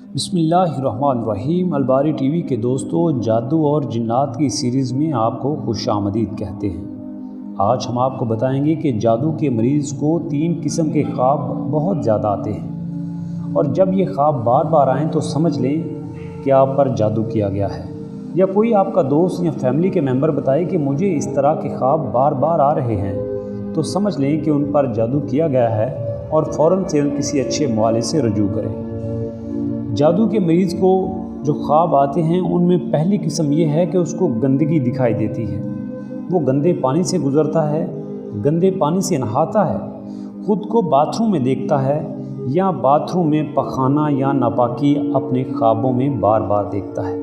बिस्मिल्लाहिर्रहमानिर्रहीम। अलबारी T V के दोस्तों, जादू और जिन्नात की सीरीज़ में आपको खुशामदीद कहते हैं। आज हम आपको बताएंगे कि जादू के मरीज़ को 3 किस्म के ख्वाब बहुत ज़्यादा आते हैं, और जब ये ख्वाब बार बार आएँ तो समझ लें कि आप पर जादू किया गया है। या कोई आपका दोस्त या फैमिली के मेंबर बताए कि मुझे इस तरह के ख्वाब बार बार आ रहे हैं, तो समझ लें कि उन पर जादू किया गया है और फ़ौरन से किसी अच्छे मुआलिज से रजू करें। जादू के मरीज़ को जो ख्वाब आते हैं उनमें पहली किस्म ये है कि उसको गंदगी दिखाई देती है। वो गंदे पानी से गुज़रता है, गंदे पानी से नहाता है, ख़ुद को बाथरूम में देखता है या बाथरूम में पखाना या नापाकी अपने ख्वाबों में बार बार देखता है।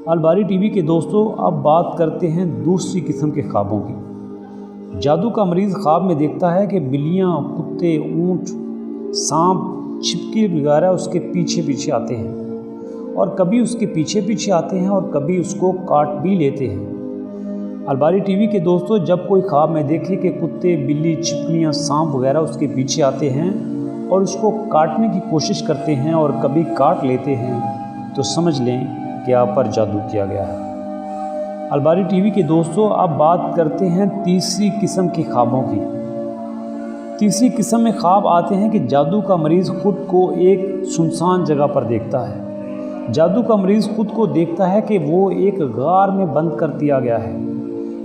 अलबारी टीवी के दोस्तों, अब बात करते हैं दूसरी किस्म के ख्वाबों की। जादू का मरीज़ ख्वाब में देखता है कि बिल्लियाँ, कुत्ते, ऊँट, सांप, छिपकली वगैरह उसके पीछे पीछे आते हैं, और कभी उसके पीछे पीछे आते हैं और कभी उसको काट भी लेते हैं। अलबारी टीवी के दोस्तों, जब कोई ख्वाब में देखे कि कुत्ते, बिल्ली, छिपकलियाँ, सांप वगैरह उसके पीछे आते हैं और उसको काटने की कोशिश करते हैं और कभी काट लेते हैं, तो समझ लें कि आप पर जादू किया गया है। अलबारी टीवी के दोस्तों, अब बात करते हैं तीसरी किस्म के ख्वाबों की। तीसरी किस्म में ख्वाब आते हैं कि जादू का मरीज़ ख़ुद को एक सुनसान जगह पर देखता है। जादू का मरीज़ ख़ुद को देखता है कि वो एक गार में बंद कर दिया गया है,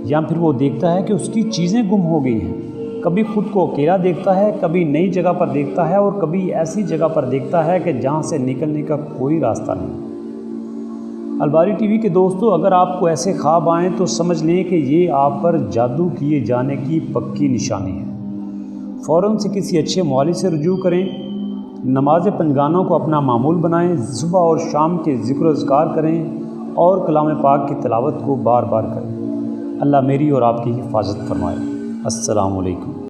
या फिर वो देखता है कि उसकी चीज़ें गुम हो गई हैं। कभी ख़ुद को अकेला देखता है, कभी नई जगह पर देखता है, और कभी ऐसी जगह पर देखता है कि जहाँ से निकलने का कोई रास्ता नहीं। अलबारी टीवी के दोस्तों, अगर आपको ऐसे ख्वाब आएँ तो समझ लें कि ये आप पर जादू किए जाने की पक्की निशानी है। फ़ौरन से किसी अच्छे मौलवी से रुजू करें। नमाज पंजगानों को अपना मामूल बनाएं, सुबह और शाम के ज़िक्र अज़कार करें और कलाम पाक की तिलावत को बार बार करें। अल्लाह मेरी और आपकी हिफाजत फरमाए। अस्सलामु अलैकुम।